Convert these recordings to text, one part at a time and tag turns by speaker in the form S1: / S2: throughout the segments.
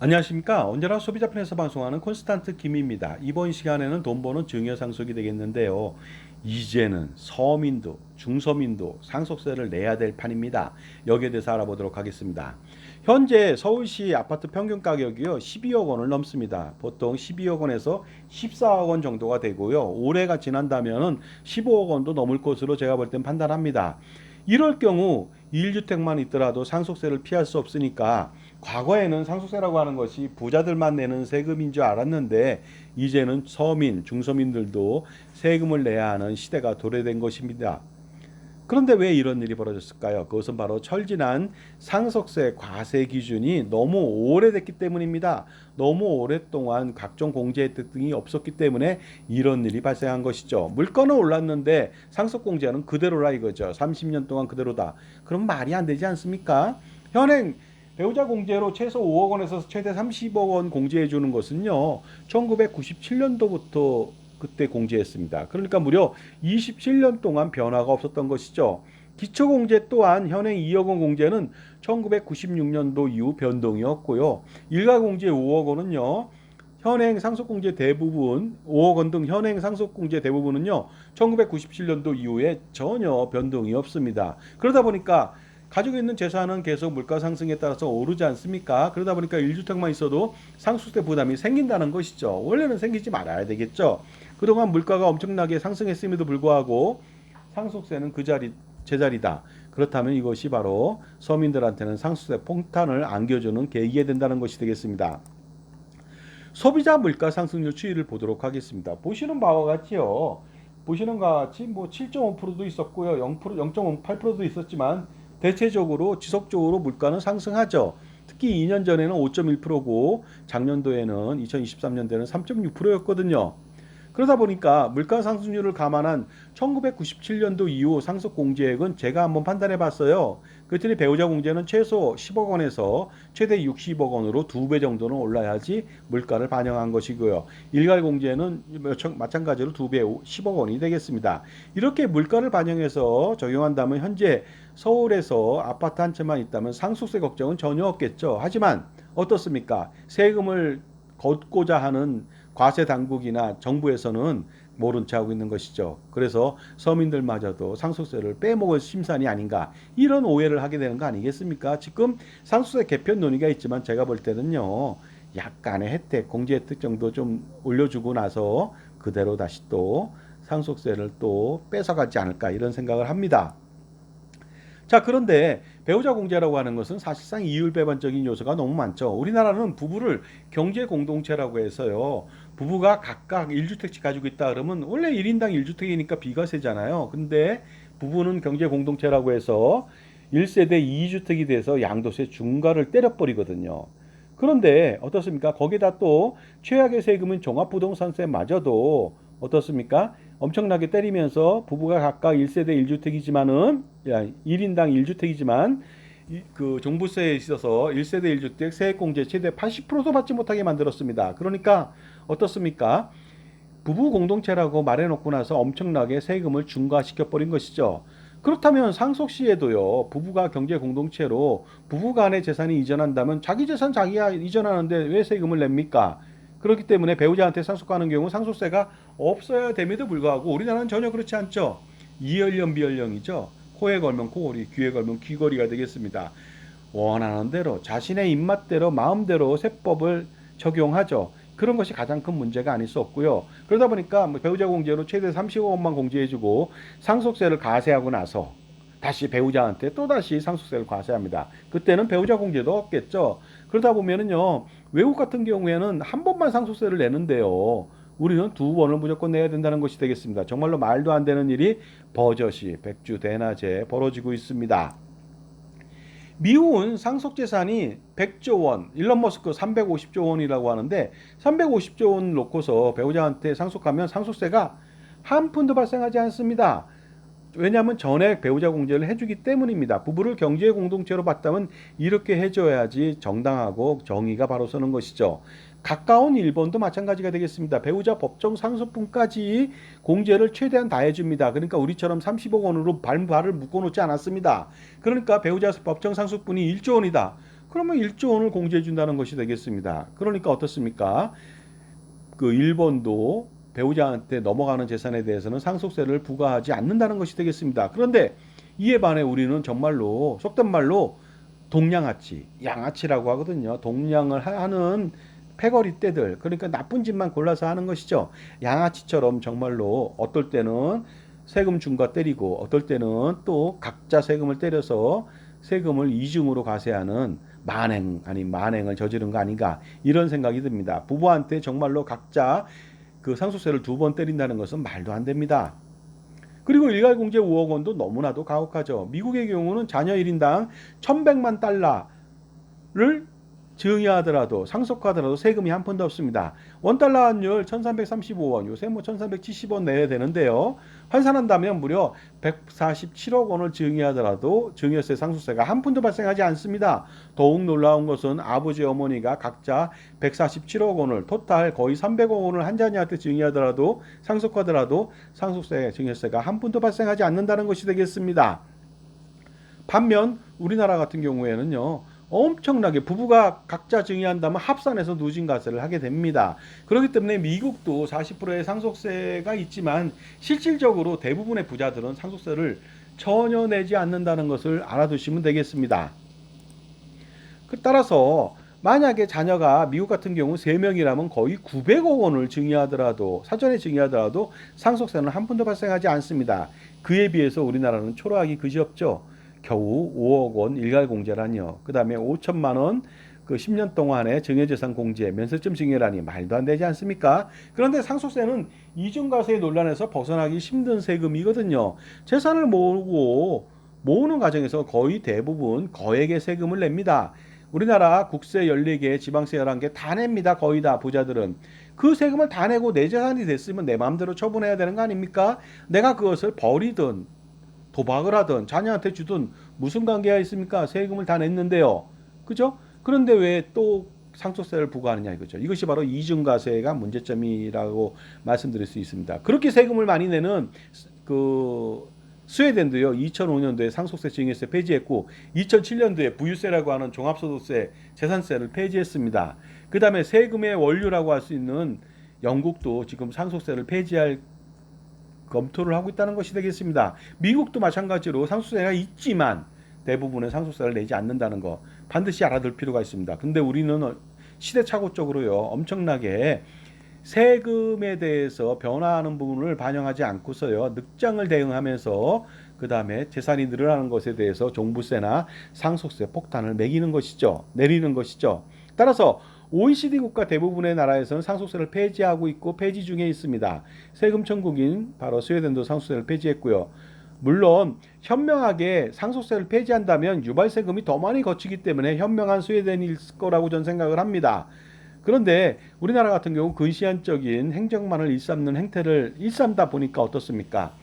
S1: 안녕하십니까. 언제나 소비자편에서 방송하는 콘스탄트 김입니다. 이번 시간에는 돈 버는 증여 상속이 되겠는데요. 이제는 서민도 중서민도 상속세를 내야 될 판입니다. 여기에 대해서 알아보도록 하겠습니다. 현재 서울시 아파트 평균 가격이요 12억 원을 넘습니다. 보통 12억 원에서 14억 원 정도가 되고요. 올해가 지난다면은 15억 원도 넘을 것으로 제가 볼 땐 판단합니다. 이럴 경우 1주택만 있더라도 상속세를 피할 수 없으니까 과거에는 상속세라고 하는 것이 부자들만 내는 세금인 줄 알았는데 이제는 서민, 중서민들도 세금을 내야 하는 시대가 도래된 것입니다. 그런데 왜 이런 일이 벌어졌을까요? 그것은 바로 철지난 상속세 과세 기준이 너무 오래됐기 때문입니다. 너무 오랫동안 각종 공제 혜택 등이 없었기 때문에 이런 일이 발생한 것이죠. 물가는 올랐는데 상속 공제는 그대로라 이거죠. 30년 동안 그대로다. 그럼 말이 안 되지 않습니까? 현행 배우자 공제로 최소 5억 원에서 최대 30억 원 공제해 주는 것은요. 1997년도부터 그때 공제했습니다. 그러니까 무려 27년 동안 변화가 없었던 것이죠. 기초공제 또한 현행 2억 원 공제는 1996년도 이후 변동이 없고요. 일가공제 5억 원은요. 현행 상속공제 대부분 5억 원 등 현행 상속공제 대부분은요. 1997년도 이후에 전혀 변동이 없습니다. 그러다 보니까 가지고 있는 재산은 계속 물가 상승에 따라서 오르지 않습니까? 그러다 보니까 1주택만 있어도 상속세 부담이 생긴다는 것이죠. 원래는 생기지 말아야 되겠죠. 그동안 물가가 엄청나게 상승했음에도 불구하고 상속세는 그 자리 제자리다. 그렇다면 이것이 바로 서민들한테는 상속세 폭탄을 안겨주는 계기가 된다는 것이 되겠습니다. 소비자 물가 상승률 추이를 보도록 하겠습니다. 보시는 바와 같이요. 보시는 바와 같이 뭐 7.5%도 있었고요. 0%, 0.8%도 있었지만 대체적으로 지속적으로 물가는 상승하죠. 특히 2년 전에는 5.1%고 작년도에는 2023년도에는 3.6%였거든요. 그러다 보니까 물가 상승률을 감안한 1997년도 이후 상속 공제액은 제가 한번 판단해 봤어요. 그랬더니 배우자 공제는 최소 10억 원에서 최대 60억 원으로 2배 정도는 올라야지 물가를 반영한 것이고요. 일괄 공제는 마찬가지로 2배 10억 원이 되겠습니다. 이렇게 물가를 반영해서 적용한다면 현재 서울에서 아파트 한 채만 있다면 상속세 걱정은 전혀 없겠죠. 하지만 어떻습니까? 세금을 걷고자 하는 과세 당국이나 정부에서는 모른 체 하고 있는 것이죠. 그래서 서민들마저도 상속세를 빼먹을 심산이 아닌가 이런 오해를 하게 되는 거 아니겠습니까? 지금 상속세 개편 논의가 있지만 제가 볼 때는요. 약간의 혜택, 공제 혜택 정도 좀 올려주고 나서 그대로 다시 또 상속세를 또 뺏어가지 않을까 이런 생각을 합니다. 자, 그런데 배우자 공제라고 하는 것은 사실상 이율배반적인 요소가 너무 많죠. 우리나라는 부부를 경제 공동체라고 해서요. 부부가 각각 1주택씩 가지고 있다 그러면 원래 1인당 1주택이니까 비과세잖아요. 근데 부부는 경제 공동체라고 해서 1세대 2주택이 돼서 양도세 중과를 때려버리거든요. 그런데 어떻습니까? 거기다 또 최악의 세금은 종합부동산세마저도 어떻습니까? 엄청나게 때리면서 부부가 각각 1세대 1주택이지만은 1인당 1주택이지만 그 종부세에 있어서 1세대 1주택 세액공제 최대 80%도 받지 못하게 만들었습니다. 그러니까 어떻습니까? 부부 공동체라고 말해놓고 나서 엄청나게 세금을 중과시켜 버린 것이죠. 그렇다면 상속 시에도요, 부부가 경제 공동체로 부부 간의 재산이 이전한다면 자기 재산 자기가 이전하는데 왜 세금을 냅니까? 그렇기 때문에 배우자한테 상속하는 경우 상속세가 없어야 됨에도 불구하고 우리나라는 전혀 그렇지 않죠. 이연령 비연령이죠. 코에 걸면 코걸이, 귀에 걸면 귀걸이가 되겠습니다. 원하는 대로 자신의 입맛대로 마음대로 세법을 적용하죠. 그런 것이 가장 큰 문제가 아닐 수 없고요. 그러다 보니까 배우자 공제로 최대 30억 원만 공제해주고 상속세를 과세하고 나서 다시 배우자한테 또다시 상속세를 과세합니다. 그때는 배우자 공제도 없겠죠. 그러다 보면은요, 외국 같은 경우에는 한 번만 상속세를 내는데요. 우리는 두 번을 무조건 내야 된다는 것이 되겠습니다. 정말로 말도 안 되는 일이 버젓이 백주대낮에 벌어지고 있습니다. 미국은 상속재산이 100조 원, 일론 머스크 350조 원이라고 하는데 350조 원 놓고서 배우자한테 상속하면 상속세가 한 푼도 발생하지 않습니다. 왜냐하면 전액 배우자 공제를 해주기 때문입니다. 부부를 경제 공동체로 봤다면 이렇게 해줘야지 정당하고 정의가 바로 서는 것이죠. 가까운 일본도 마찬가지가 되겠습니다. 배우자 법정 상속분까지 공제를 최대한 다 해줍니다. 그러니까 우리처럼 30억 원으로 발을 묶어놓지 않았습니다. 그러니까 배우자 법정 상속분이 1조 원이다. 그러면 1조 원을 공제해 준다는 것이 되겠습니다. 그러니까 어떻습니까? 그 일본도 배우자한테 넘어가는 재산에 대해서는 상속세를 부과하지 않는다는 것이 되겠습니다. 그런데 이에 반해 우리는 정말로 속된 말로 동양아치, 양아치라고 하거든요. 동양을 하는 패거리 떼들, 그러니까 나쁜 짓만 골라서 하는 것이죠. 양아치처럼 정말로 어떨 때는 세금 중과 때리고 어떨 때는 또 각자 세금을 때려서 세금을 이중으로 과세하는 만행 아닌 만행을 저지른 거 아닌가 이런 생각이 듭니다. 부부한테 정말로 각자 그 상속세를 2번 때린다는 것은 말도 안 됩니다. 그리고 일괄공제 5억 원도 너무나도 가혹하죠. 미국의 경우는 자녀 1인당 1,100만 달러를 증여하더라도 상속하더라도 세금이 한 푼도 없습니다. 원달러 환율 1,335원, 요새 뭐 1,370원 내야 되는데요. 환산한다면 무려 147억 원을 증여하더라도 증여세 상속세가 한 푼도 발생하지 않습니다. 더욱 놀라운 것은 아버지 어머니가 각자 147억 원을 토탈 거의 300억 원을 한 자녀한테 증여하더라도 상속하더라도 상속세 증여세가 한 푼도 발생하지 않는다는 것이 되겠습니다. 반면 우리나라 같은 경우에는요. 엄청나게 부부가 각자 증여한다면 합산해서 누진과세를 하게 됩니다. 그렇기 때문에 미국도 40%의 상속세가 있지만 실질적으로 대부분의 부자들은 상속세를 전혀 내지 않는다는 것을 알아두시면 되겠습니다. 따라서 만약에 자녀가 미국 같은 경우 3명이라면 거의 900억 원을 증여하더라도 사전에 증여하더라도 상속세는 한 푼도 발생하지 않습니다. 그에 비해서 우리나라는 초라하기 그지없죠. 겨우 5억 원 일괄공제라니요. 그 다음에 5천만 원 그 10년 동안의 증여재산 공제, 면세점 증여라니 말도 안 되지 않습니까? 그런데 상속세는 이중과세 논란에서 벗어나기 힘든 세금이거든요. 재산을 모으는 과정에서 거의 대부분 거액의 세금을 냅니다. 우리나라 국세 14개, 지방세 11개 다 냅니다. 거의 다 부자들은. 그 세금을 다 내고 내 재산이 됐으면 내 마음대로 처분해야 되는 거 아닙니까? 내가 그것을 버리든 도박을 하든 자녀한테 주든 무슨 관계가 있습니까? 세금을 다 냈는데요. 그죠? 그런데 왜 또 상속세를 부과하느냐 이거죠. 이것이 바로 이중과세가 문제점이라고 말씀드릴 수 있습니다. 그렇게 세금을 많이 내는 그 스웨덴도요. 2005년도에 상속세 증여세 폐지했고 2007년도에 부유세라고 하는 종합소득세 재산세를 폐지했습니다. 그 다음에 세금의 원류라고 할 수 있는 영국도 지금 상속세를 폐지할 검토를 하고 있다는 것이 되겠습니다. 미국도 마찬가지로 상속세가 있지만 대부분은 상속세를 내지 않는다는 거 반드시 알아둘 필요가 있습니다. 근데 우리는 시대착오적으로요 엄청나게 세금에 대해서 변화하는 부분을 반영하지 않고서요 늑장을 대응하면서 그 다음에 재산이 늘어나는 것에 대해서 종부세나 상속세 폭탄을 매기는 것이죠. 내리는 것이죠. 따라서 OECD 국가 대부분의 나라에서는 상속세를 폐지하고 있고 폐지 중에 있습니다. 세금 천국인 바로 스웨덴도 상속세를 폐지했고요. 물론 현명하게 상속세를 폐지한다면 유발세금이 더 많이 거치기 때문에 현명한 스웨덴일 거라고 저는 생각을 합니다. 그런데 우리나라 같은 경우 근시안적인 행정만을 일삼는 행태를 일삼다 보니까 어떻습니까?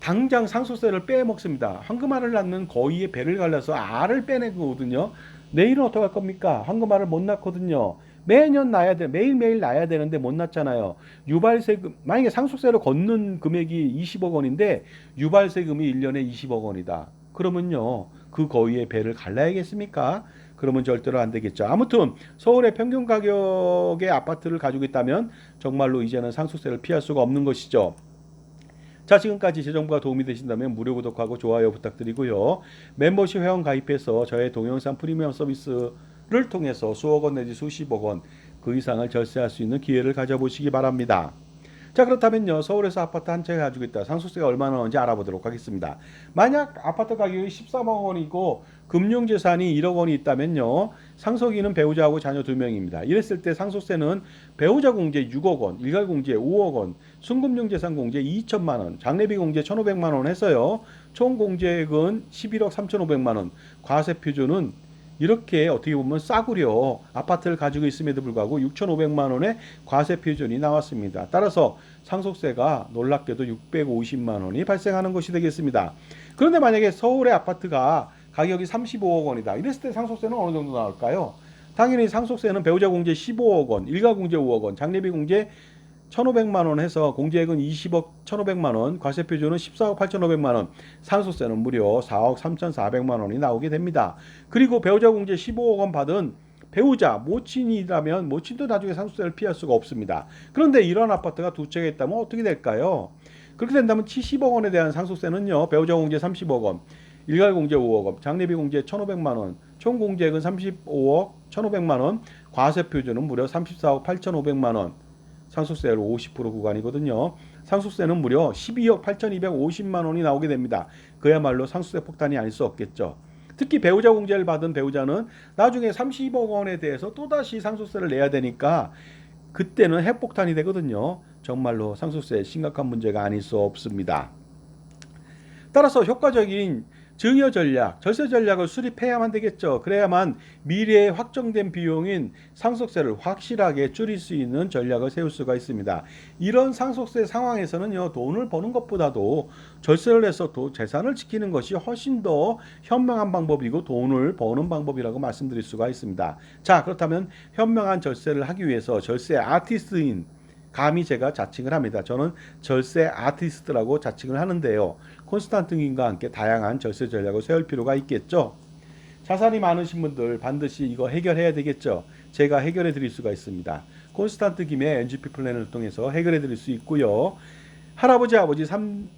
S1: 당장 상속세를 빼먹습니다. 황금알을 낳는 거위의 배를 갈라서 알을 빼내거든요. 내일은 어떡할 겁니까? 황금알을 못 낳거든요. 매년 낳아야 돼. 매일매일 낳아야 되는데 못 낳잖아요. 유발세금, 만약에 상속세로 걷는 금액이 20억 원인데 유발세금이 1년에 20억 원이다. 그러면요. 그 거위의 배를 갈라야겠습니까? 그러면 절대로 안 되겠죠. 아무튼 서울의 평균 가격의 아파트를 가지고 있다면 정말로 이제는 상속세를 피할 수가 없는 것이죠. 자, 지금까지 제 정보가 도움이 되신다면 무료 구독하고 좋아요 부탁드리고요. 멤버십 회원 가입해서 저의 동영상 프리미엄 서비스를 통해서 수억 원 내지 수십억 원 그 이상을 절세할 수 있는 기회를 가져보시기 바랍니다. 자, 그렇다면요. 서울에서 아파트 한 채 가지고 있다. 상속세가 얼마나 나오는지 알아보도록 하겠습니다. 만약 아파트 가격이 13억 원이고 금융재산이 1억 원이 있다면요. 상속인은 배우자하고 자녀 2명입니다. 이랬을 때 상속세는 배우자 공제 6억 원, 일괄 공제 5억 원, 순금융재산 공제 2천만 원, 장례비 공제 1,500만 원 해서요. 총 공제액은 11억 3,500만 원. 과세 표준은 이렇게 어떻게 보면 싸구려 아파트를 가지고 있음에도 불구하고 6,500만 원의 과세 표준이 나왔습니다. 따라서 상속세가 놀랍게도 650만 원이 발생하는 것이 되겠습니다. 그런데 만약에 서울의 아파트가 가격이 35억 원이다. 이랬을 때 상속세는 어느 정도 나올까요? 당연히 상속세는 배우자 공제 15억 원, 일가 공제 5억 원, 장례비 공제 1,500만 원 해서 공제액은 20억 1,500만 원, 과세 표준은 14억 8,500만 원, 상속세는 무려 4억 3,400만 원이 나오게 됩니다. 그리고 배우자 공제 15억 원 받은 배우자, 모친이라면 모친도 나중에 상속세를 피할 수가 없습니다. 그런데 이런 아파트가 두 채가 있다면 어떻게 될까요? 그렇게 된다면 70억 원에 대한 상속세는요. 배우자 공제 30억 원, 일괄 공제 5억 원, 장례비 공제 1,500만 원, 총 공제액은 35억 1,500만 원, 과세 표준은 무려 34억 8,500만 원. 상속세율 50% 구간이거든요. 상속세는 무려 12억 8,250만 원이 나오게 됩니다. 그야말로 상속세 폭탄이 아닐 수 없겠죠. 특히 배우자 공제를 받은 배우자는 나중에 30억 원에 대해서 또다시 상속세를 내야 되니까 그때는 핵폭탄이 되거든요. 정말로 상속세 심각한 문제가 아닐 수 없습니다. 따라서 효과적인 증여 전략, 절세 전략을 수립해야만 되겠죠. 그래야만 미래에 확정된 비용인 상속세를 확실하게 줄일 수 있는 전략을 세울 수가 있습니다. 이런 상속세 상황에서는요, 돈을 버는 것보다도 절세를 해서 재산을 지키는 것이 훨씬 더 현명한 방법이고 돈을 버는 방법이라고 말씀드릴 수가 있습니다. 자, 그렇다면 현명한 절세를 하기 위해서 절세 아티스트인 감히 제가 자칭을 합니다. 저는 절세 아티스트라고 자칭을 하는데요. 콘스탄틴과 함께 다양한 절세 전략을 세울 필요가 있겠죠. 자산이 많으신 분들 반드시 이거 해결해야 되겠죠. 제가 해결해 드릴 수가 있습니다. 콘스탄트 김의 NGP 플랜을 통해서 해결해 드릴 수 있고요. 할아버지, 아버지,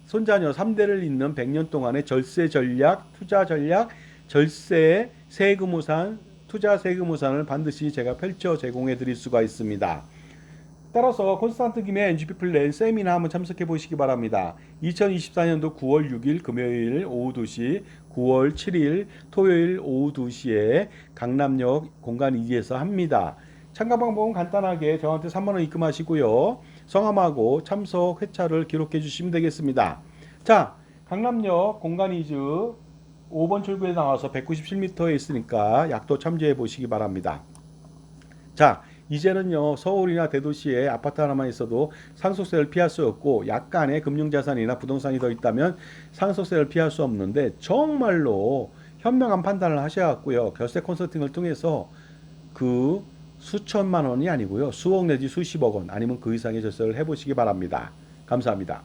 S1: 손자녀 3대를 잇는 100년 동안의 절세 전략, 투자 전략, 절세 세금 우산, 투자 세금 우산을 반드시 제가 펼쳐 제공해 드릴 수가 있습니다. 따라서 콘스탄트 김의 NGP 플랜 세미나 한번 참석해 보시기 바랍니다. 2024년도 9월 6일 금요일 오후 2시, 9월 7일 토요일 오후 2시에 강남역 공간 2에서 합니다. 참가 방법은 간단하게 저한테 3만 원 입금하시고요. 성함하고 참석 회차를 기록해 주시면 되겠습니다. 자, 강남역 공간 2 5번 출구에 나와서 197m에 있으니까 약도 참조해 보시기 바랍니다. 자, 이제는요, 서울이나 대도시에 아파트 하나만 있어도 상속세를 피할 수 없고 약간의 금융자산이나 부동산이 더 있다면 상속세를 피할 수 없는데 정말로 현명한 판단을 하셔갖고요, 결세 컨설팅을 통해서 그 수천만 원이 아니고요, 수억 내지 수십억 원 아니면 그 이상의 절세를 해보시기 바랍니다. 감사합니다.